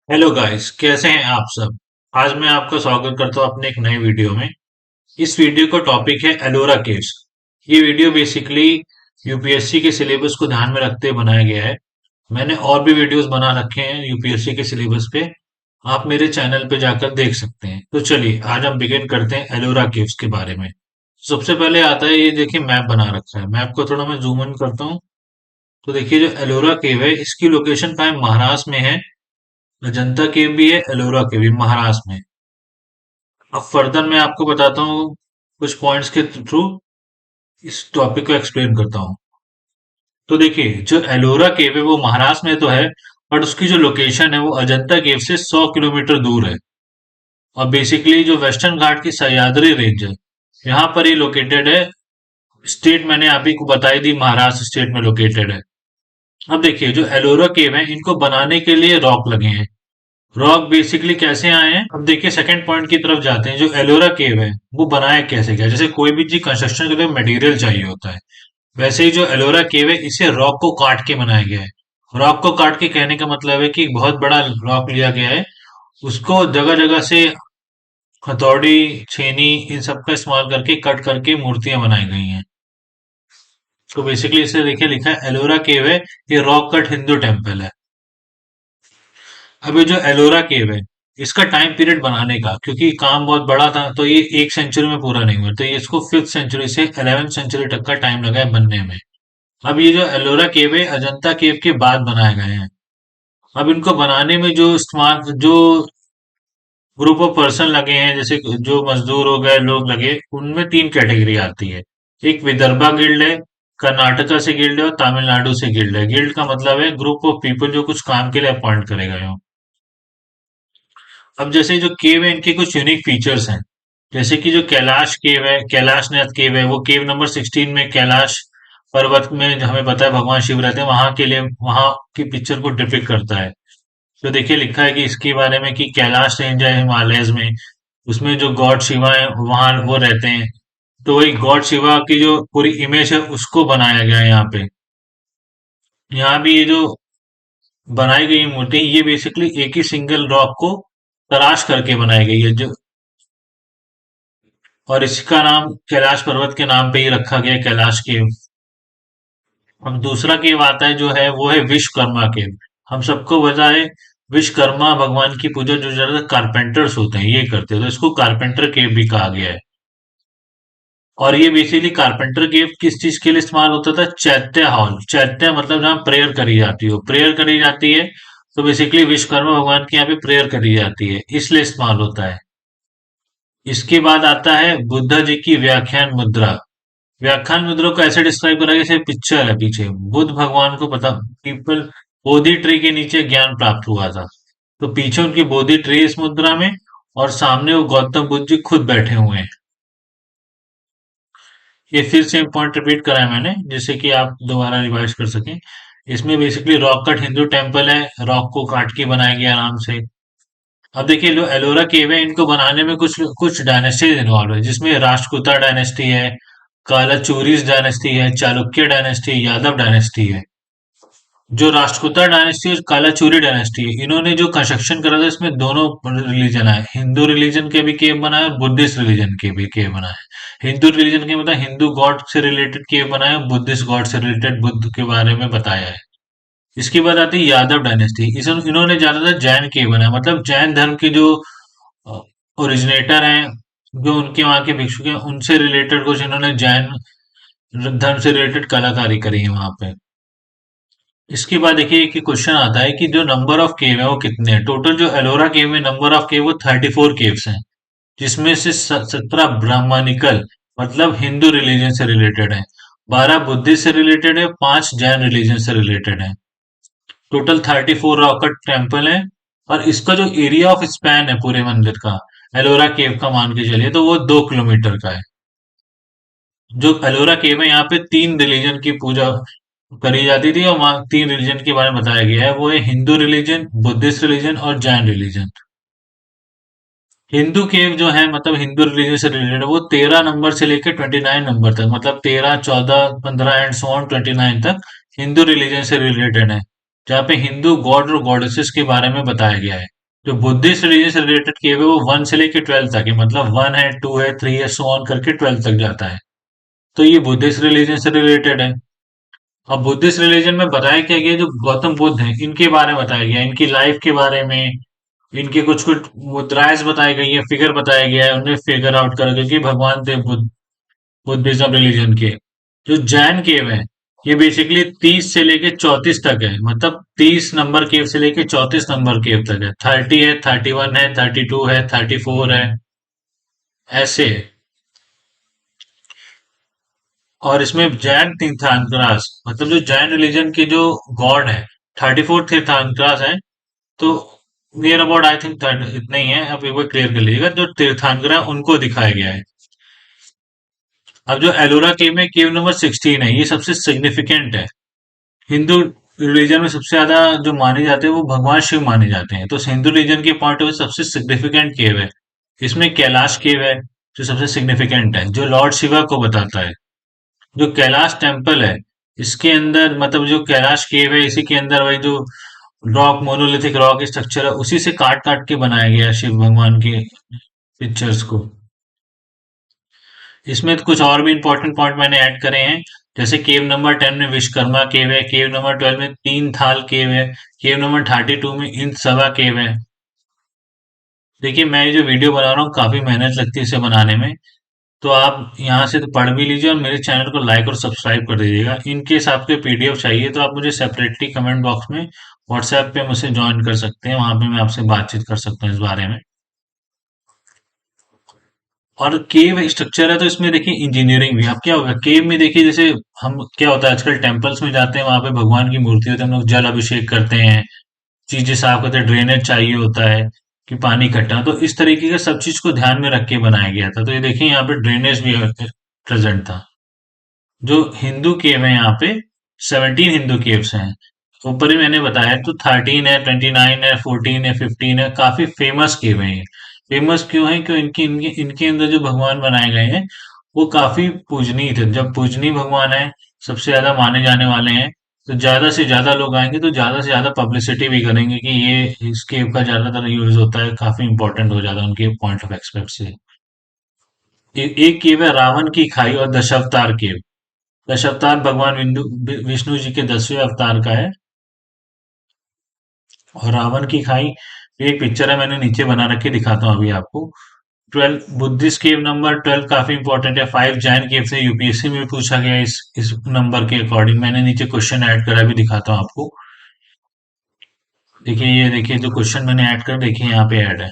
Hello guys, कैसे हैं आप सब। आज मैं आपका स्वागत करता हूं अपने एक नए वीडियो में। इस वीडियो का टॉपिक है एलोरा केव्स। ये वीडियो बेसिकली यूपीएससी के सिलेबस को ध्यान में रखते हुए बनाया गया है। मैंने और भी वीडियोस बना रखे हैं यूपीएससी के सिलेबस पे। आप मेरे चैनल पे जाकर देख सकते हैं। तो चलिए आज हम बिगिन करते हैं एलोरा केव्स के बारे में। सबसे पहले आता है, ये देखिए मैप बना रखा है। मैप को थोड़ा मैं जूम इन करता हूँ। तो देखिए जो एलोरा केव है इसकी लोकेशन कहाँ है, महाराष्ट्र में है। अजंता केव भी है, एलोरा केव भी महाराष्ट्र में। अब फर्दर मैं आपको बताता हूँ कुछ पॉइंट्स के थ्रू इस टॉपिक को एक्सप्लेन करता हूँ। तो देखिए जो एलोरा केव है वो महाराष्ट्र में तो है, बट उसकी जो लोकेशन है वो अजंता केव से 100 किलोमीटर दूर है। और बेसिकली जो वेस्टर्न घाट की सह्याद्री रेंज है यहाँ पर ही लोकेटेड है। स्टेट मैंने अभी को बताई दी, महाराष्ट्र स्टेट में लोकेटेड है। अब देखिए जो एलोरा केव है इनको बनाने के लिए रॉक लगे हैं। रॉक बेसिकली कैसे आए हैं, अब देखिए सेकंड पॉइंट की तरफ जाते हैं। जो एलोरा केव है वो बनाया कैसे गया। जैसे कोई भी चीज कंस्ट्रक्शन के लिए मटेरियल चाहिए होता है, वैसे ही जो एलोरा केव है इसे रॉक को काट के बनाया गया है। रॉक को काट के कहने का मतलब है कि बहुत बड़ा रॉक लिया गया है, उसको जगह जगह से हथौड़ी, छेनी, इन सब का इस्तेमाल करके कट करके मूर्तियां बनाई गई हैं। तो बेसिकली इसे देखिए लिखा है एलोरा केव है, ये रॉक कट हिंदू टेम्पल है। अब ये जो एलोरा केव है इसका टाइम पीरियड बनाने का, क्योंकि काम बहुत बड़ा था तो ये 1 सेंचुरी में पूरा नहीं हुआ, तो ये इसको 5th सेंचुरी से 11th सेंचुरी तक का टाइम लगा है बनने में। अब ये जो एलोरा केव है अजंता केव के बाद बनाए गए हैं। अब इनको बनाने में जो इस्तेमाल जो ग्रुप ऑफ पर्सन लगे हैं, जैसे जो मजदूर हो गए, लोग लगे, उनमें 3 कैटेगरी आती है। एक विदर्भा गिल्ड है, कर्नाटका से गिल्ड है और तमिलनाडु से गिल्ड है। गिल्ड का मतलब है ग्रुप ऑफ पीपल जो कुछ काम के लिए अपॉइंट करे गए हो। अब जैसे जो केव है इनके कुछ यूनिक फीचर्स हैं। जैसे कि जो कैलाश केव है, कैलाशनाथ केव है, वो केव नंबर 16 में कैलाश पर्वत में हमें पता है भगवान शिव रहते हैं, वहां के लिए वहां की पिक्चर को डिपिक्ट करता है। तो देखिए लिखा है कि इसके बारे में कि कैलाश रेंज है हिमालयस में, उसमें जो गॉड शिवा है वहां वो रहते हैं। तो वही गॉड शिवा की जो पूरी इमेज है उसको बनाया गया है यहाँ पे। यहाँ भी ये जो बनाई गई मूर्ति ये बेसिकली एक ही सिंगल रॉक को तराश करके बनाई गई है जो, और इसका नाम कैलाश पर्वत के नाम पे ही रखा गया है, कैलाश केव। अब दूसरा केव आता है जो है वो है विश्वकर्मा केव। हम सबको पता है विश्वकर्मा भगवान की पूजा जो ज्यादा कारपेंटर्स होते हैं ये करते हैं, तो इसको कारपेंटर केव भी कहा गया है। और ये बेसिकली कारपेंटर केव किस चीज के लिए इस्तेमाल होता था, चैत्य हॉल। चैत्य मतलब जहाँ प्रेयर करी जाती हो, प्रेयर करी जाती है। तो बेसिकली विश्वकर्मा भगवान की यहाँ पे प्रेयर करी जाती है, इसलिए इस्तेमाल होता है। इसके बाद आता है बुद्धा जी की व्याख्यान मुद्रा। व्याख्यान मुद्रा को ऐसे डिस्क्राइब करा, जैसे पिक्चर है पीछे, बुद्ध भगवान को पता पीपल बोधि ट्री के नीचे ज्ञान प्राप्त हुआ था, तो पीछे उनकी बोधि ट्री इस मुद्रा में, और सामने वो गौतम बुद्ध जी खुद बैठे हुए हैं। ये फिर सेम पॉइंट रिपीट करा है मैंने जिससे कि आप दोबारा रिवाइज कर सकें। इसमें basically rock cut Hindu temple है, रॉक को काट के बनाया गया आराम से। अब देखिए जो एलोरा केव है इनको बनाने में कुछ कुछ डायनेस्टीज इन्वॉल्व है, जिसमें राष्ट्रकूटा डायनेस्टी है, कालाचूरीस डायनेस्टी है, चालुक्य डायनेस्टी, यादव डायनेस्टी है। जो राष्ट्रकूटा डायनेस्टी और कालाचूरी डायनेस्टी है इन्होंने जो कंस्ट्रक्शन करा था इसमें दोनों रिलीजन आए, हिंदू रिलीजन के भी केव बनाए और बुद्धिस्ट रिलीजन के भी केव बनाए। हिंदू रिलीजन के मतलब हिंदू गॉड से रिलेटेड केव बनाए और बुद्धिस्ट गॉड से रिलेटेड बुद्ध के बारे में बताया है। इसके बाद आती है यादव डायनेस्टी। इस इन्होंने ज्यादातर जैन केव बनाए, मतलब जैन धर्म के जो ओरिजिनेटर हैं, जो उनके वहां के भिक्षुक हैं, उनसे रिलेटेड कुछ इन्होंने जैन धर्म से रिलेटेड कलाकारी करी है वहां पे। इसके बाद देखिए कि क्वेश्चन आता है कि जो नंबर ऑफ केव है वो कितने हैं। टोटल जो एलोरा केव में नंबर ऑफ केव वो 34 केव्स हैं, जिसमें से 17 ब्राह्मणिकल मतलब हिंदू रिलीजन से रिलेटेड है, 12 बुद्धिस्ट से रिलेटेड है, 5 जैन रिलीजन से रिलेटेड है। टोटल 34 रॉकेट टेम्पल है। और इसका जो एरिया ऑफ स्पैन है पूरे मंदिर का, एलोरा केव का मान के चलिए तो वो 2 किलोमीटर का है। जो एलोरा केव है यहाँ पे 3 रिलीजन की पूजा करी जाती थी, और वहाँ 3 रिलीजन के बारे में बताया गया है, वो है हिंदू रिलीजन, बुद्धिस्ट रिलीजन और जैन रिलीजन। हिंदू केव जो है मतलब हिंदू रिलीजन से रिलेटेड है, वो 13 नंबर से लेकर 29 नंबर तक, मतलब 13, 14, 15 एंड सो ऑन 29 तक हिंदू रिलीजन से रिलेटेड है, जहाँ पे हिंदू गॉड और गॉडेसेस के बारे में बताया गया है। जो बुद्धिस्ट रिलीजन से रिलेटेड किए हुए वो 1 से लेके 12 तक है, मतलब 1 है, 2 है, 3 है, सो ऑन करके 12 तक जाता है। तो ये बुद्धिस्ट रिलीजन से रिलेटेड है। अब बुद्धिस्ट रिलीजन में बताया क्या गया, जो गौतम बुद्ध हैं इनके बारे में बताया गया है, इनकी लाइफ के बारे में, इनके कुछ कुछ मुद्राएं बताई गई है, फिगर बताया गया है, उन्हें फिगर आउट कर क्योंकि भगवान थे बुद्धिज्म रिलीजन के। जो जैन केव है ये बेसिकली 30 से लेके 34 तक है, मतलब 30 नंबर केव से लेके 34 नंबर केव तक है, 30 है, 31 है, 32 है, 34 है, ऐसे है। और इसमें जैन तीर्थंकरास, मतलब जो जैन रिलीजन के जो गॉड है, 34 तीर्थंकरास है। तो नियर अबाउट आई थिंक इतना ही है, आप एक बार क्लियर कर लीजिएगा, जो तीर्थंकरा उनको दिखाया गया है। अब जो एलोरा केव में केव नंबर 16 है, ये सबसे सिग्निफिकेंट है। हिंदू रिलीजन में सबसे ज्यादा जो माने जाते हैं वो भगवान शिव माने जाते हैं, तो हिंदू रिलीजन के पॉइंट ऑफ व्यू सबसे सिग्निफिकेंट केव है। इसमें कैलाश केव है जो सबसे सिग्निफिकेंट है, जो लॉर्ड शिवा को बताता है। जो कैलाश टेम्पल है, इसके अंदर मतलब जो कैलाश केव है इसी के अंदर वही जो रॉक, मोनोलिथिक रॉक स्ट्रक्चर है, उसी से काट काट के बनाया गया है शिव भगवान के पिक्चर्स को। इसमें तो कुछ और भी इंपॉर्टेंट पॉइंट मैंने ऐड करे हैं, जैसे केव नंबर 10 में विश्वकर्मा केव है, केव नंबर 12 में तीन थाल केव है, केव नंबर 32 में इंद सभा केव है। देखिए मैं ये जो वीडियो बना रहा हूँ काफी मेहनत लगती है इसे बनाने में, तो आप यहाँ से तो पढ़ भी लीजिए और मेरे चैनल को लाइक और सब्सक्राइब कर दीजिएगा। इन केस आपको पीडीएफ चाहिए तो आप मुझे सेपरेटली कमेंट बॉक्स में व्हाट्सएप पे मुझसे ज्वाइन कर सकते हैं, वहां पे मैं आपसे बातचीत कर सकता हूँ इस बारे में। और केव स्ट्रक्चर है तो इसमें देखिए इंजीनियरिंग भी। अब क्या होगा केव में, देखिए जैसे हम क्या होता है आजकल टेम्पल्स में जाते हैं, वहां पे भगवान की मूर्ति होती है, हम लोग जल अभिषेक करते हैं, चीजें साफ करते हैं, ड्रेनेज चाहिए होता है कि पानी इकट्ठा, तो इस तरीके का सब चीज को ध्यान में रख के बनाया गया था। तो ये देखिए यहाँ पे ड्रेनेज भी प्रेजेंट था। जो हिंदू केव है यहाँ पे 17 हिंदू केव्स हैं। ऊपर ही मैंने बताया तो 13 है, 29 है, 14 है, 15 है, काफी फेमस केव है ये। फेमस क्यों है? क्यों इनके इनके इनके अंदर जो भगवान बनाए गए हैं वो काफी पूजनीय थे। जब पूजनीय भगवान है, सबसे ज्यादा माने जाने वाले हैं, तो ज्यादा से ज्यादा लोग आएंगे तो ज्यादा से ज्यादा पब्लिसिटी भी करेंगे कि ये इस केव का ज्यादातर यूज होता है, काफी इंपॉर्टेंट हो जाता है उनके पॉइंट ऑफ एक्सपेक्ट से। एक केव है रावण की खाई और दशावतार केव। दशावतार भगवान विष्णु जी के 10वें अवतार का है। और रावण की खाई एक पिक्चर है, मैंने नीचे बना रखी, दिखाता हूँ अभी आपको। 12 बुद्धिस्ट केव नंबर 12 काफी इंपॉर्टेंट है। 5 जैन केव से यूपीएससी में भी पूछा गया है इस नंबर के अकॉर्डिंग। मैंने नीचे क्वेश्चन ऐड करा भी, दिखाता हूँ आपको। देखिए ये देखिए जो क्वेश्चन मैंने ऐड कर, देखिए यहाँ पे ऐड है।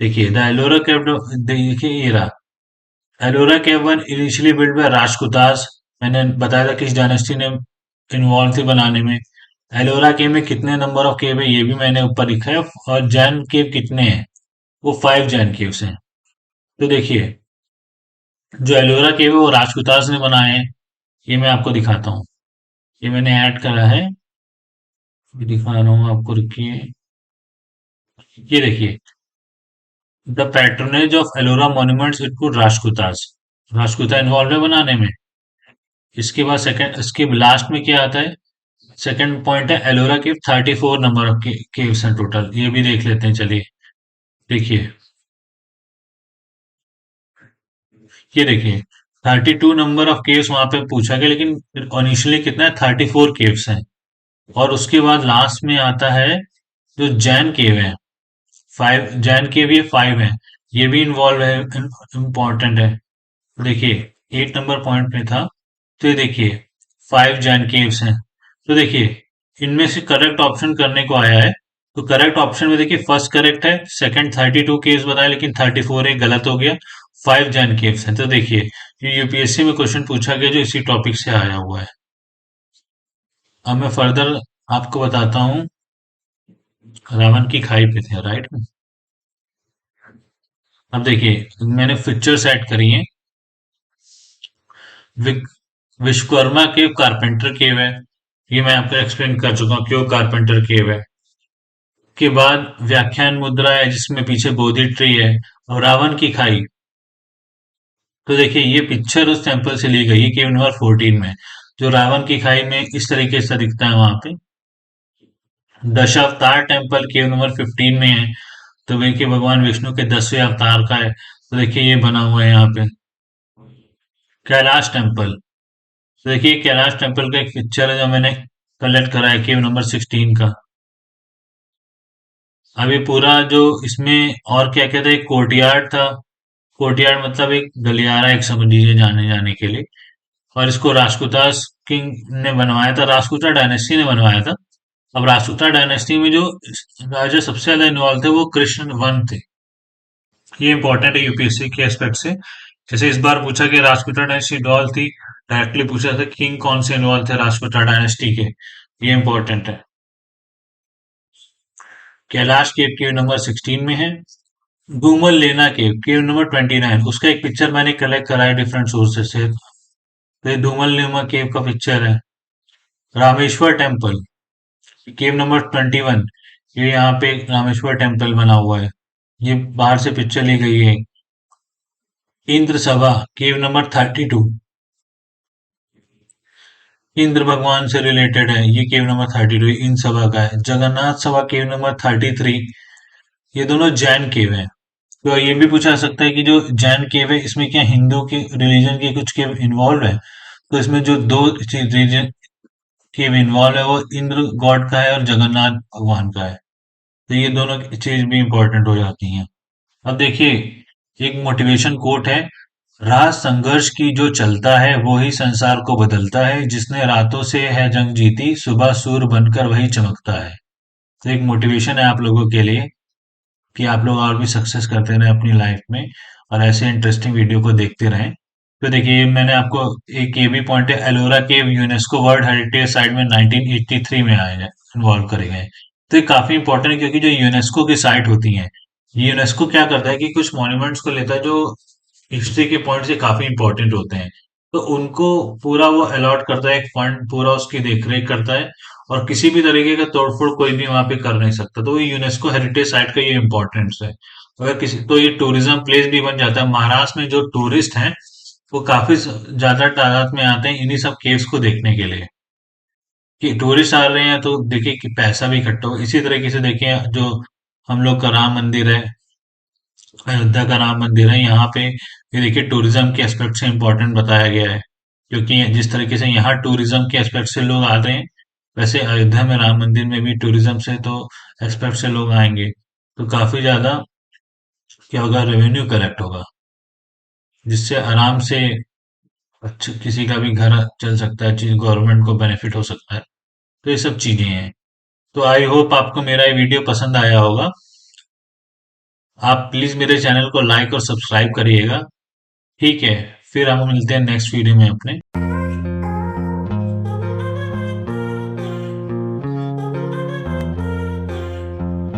देखिए द एलोरा केव, देखिए ये रहा। एलोरा केव वन इनिशियली बिल्ड बाय राजकुतास। मैंने बताया था किस डायनेस्टी ने इन्वॉल्व थी बनाने में। एलोरा केव में कितने नंबर ऑफ केव है ये भी मैंने ऊपर लिखा है, और जैन केव कितने हैं, वो 5 जैन केव्स हैं। तो देखिए जो एलोरा केव है वो राजकुतास ने बनाए हैं, ये मैं आपको दिखाता हूँ। ये मैंने ऐड करा है, ये दिखा रहा हूँ आपको, रुकिए। ये देखिए the patronage of Ellora monuments it could Rashtrakutas. Rashtrakuta involve है बनाने में। इसके बाद सेकंड, इसके लास्ट में क्या आता है, सेकंड पॉइंट है एलोरा केव 34 नंबर ऑफ केव्स हैं टोटल, ये भी देख लेते हैं चलिए। देखिए ये देखिए 32 नंबर ऑफ केव्स वहां पे पूछा गया, लेकिन इनिशियली कितना है, 34 केव्स हैं। और उसके बाद लास्ट में आता है जो जैन केव है, 5 जैन केव, ये 5 है, ये भी इन्वॉल्व है, इम्पोर्टेंट है। देखिए 8 नंबर पॉइंट में था, तो ये देखिए 5 जैन केव्स हैं। तो देखिए इनमें से करेक्ट ऑप्शन करने को आया है, तो करेक्ट ऑप्शन में देखिए फर्स्ट करेक्ट है, सेकंड 32 केव्स बताया लेकिन 34 एक गलत हो गया, 5 जैन केव्स हैं। तो देखिए ये यूपीएससी में क्वेश्चन पूछा गया जो इसी टॉपिक से आया हुआ है। अब मैं फर्दर आपको बताता हूँ, रावण की खाई पे थे राइट। अब देखिए मैंने पिक्चर्स ऐड करी हैं। विक- विश्वकर्मा केव कारपेंटर केव है, ये मैं आपको एक्सप्लेन कर चुका हूँ क्यों कारपेंटर केव है। के बाद व्याख्यान मुद्रा है जिसमें पीछे बोधि ट्री है, और रावण की खाई। तो देखिए ये पिक्चर उस टेम्पल से ली गई है केव नंबर 14 में। जो रावण की खाई में इस तरीके से दिखता है वहां पे। दशावतार टेम्पल केव नंबर 15 में है। तो देखिए भगवान विष्णु के 10वें अवतार का है, तो देखिए ये बना हुआ है यहाँ पे। कैलाश टेम्पल, तो देखिए कैलाश टेम्पल का एक पिक्चर है जो मैंने कलेक्ट करा है केव नंबर 16 का। अभी पूरा जो इसमें और क्या कहते हैं, कोर्टयार्ड था। कोर्टयार्ड मतलब एक गलियारा, एक समझ लीजिए जाने जाने के लिए। और इसको राजपूतास किंग ने बनवाया था, राजपूता डायनेस्टी ने बनवाया था। अब राजपूता डायनेस्टी में जो राजा सबसे ज्यादा इन्वॉल्व थे वो कृष्ण वन थे। ये इंपॉर्टेंट है यूपीएससी के एस्पेक्ट से। जैसे इस बार पूछा कि राजपूता डायनेस्टी इन्वॉल्व थी, डायरेक्टली पूछा था किंग कौन से इन्वॉल्व थे राजपूता डायनेस्टी के। ये इंपॉर्टेंट है। कैलाश केव केव नंबर 16 में है। धूमल लेना केव केव नंबर 29, उसका एक पिक्चर मैंने कलेक्ट करा है डिफरेंट सोर्सेस से। तो ये धूमल लेना केव का पिक्चर है। रामेश्वर टेम्पल केव नंबर 21, ये यहाँ पे रामेश्वर टेम्पल बना हुआ है। ये बाहर से पिक्चर ली गई है। इंद्र सभा केव नंबर 32, इंद्र भगवान से रिलेटेड है। ये केव नंबर 32 इंद्र सभा का है। जगन्नाथ सभा केव नंबर 33, ये दोनों जैन केव हैं। तो ये भी पूछा जा सकता है कि जो जैन केव है इसमें क्या हिंदू के रिलीजन के कुछ केव इन्वॉल्व है। तो इसमें जो दो रिलीजन केव इन्वॉल्व है वो इंद्र गॉड का है और जगन्नाथ भगवान का है। तो ये दोनों चीज भी इंपॉर्टेंट हो जाती हैं। अब देखिए एक मोटिवेशन कोट है, राह संघर्ष की जो चलता है वो ही संसार को बदलता है, जिसने रातों से है जंग जीती सुबह सूर बनकर वही चमकता है। तो एक मोटिवेशन है आप लोगों के लिए कि आप लोग और भी सक्सेस करते रहें अपनी लाइफ में और ऐसे इंटरेस्टिंग वीडियो को देखते रहें। तो देखिए मैंने आपको एक ये भी पॉइंट है, एलोरा केव यूनेस्को वर्ल्ड हेरिटेज साइट में 1983 में आए हैं, इन्वॉल्व करे गए हैं। तो ये काफी इंपॉर्टेंट है क्योंकि जो यूनेस्को की साइट होती हैं, ये यूनेस्को क्या करता है कि कुछ मॉन्यूमेंट्स को लेता है जो हिस्ट्री के पॉइंट से काफी इंपॉर्टेंट होते हैं। तो उनको पूरा वो अलॉट करता है, एक फंड पूरा उसकी देखरेख करता है और किसी भी तरीके का तोड़फोड़ कोई भी वहां पे कर नहीं सकता। तो ये यूनेस्को हेरिटेज साइट का ये इम्पोर्टेंस है। अगर किसी तो ये टूरिज्म प्लेस भी बन जाता है। महाराष्ट्र में जो टूरिस्ट हैं वो काफी ज्यादा तादाद में आते हैं इन्हीं सब केव्स को देखने के लिए। कि टूरिस्ट आ रहे हैं तो देखिए कि पैसा भी इकट्ठा हो। इसी तरीके से देखिए जो हम लोग का राम मंदिर है, अयोध्या का राम मंदिर है, यहाँ पे ये देखिए टूरिज्म के एस्पेक्ट से इम्पोर्टेंट बताया गया है। क्योंकि जिस तरीके से यहाँ टूरिज्म के एस्पेक्ट से लोग आ रहे हैं, वैसे अयोध्या में राम मंदिर में भी टूरिज्म से तो एस्पेक्ट से लोग आएंगे। तो काफी ज्यादा क्या होगा, रेवेन्यू कलेक्ट होगा, जिससे आराम से अच्छा किसी का भी घर चल सकता है, चीज गवर्नमेंट को बेनिफिट हो सकता है। तो ये सब चीजें हैं। तो आई होप आपको मेरा ये वीडियो पसंद आया होगा। आप प्लीज मेरे चैनल को लाइक और सब्सक्राइब करिएगा। ठीक है, फिर हम मिलते हैं नेक्स्ट वीडियो में अपने।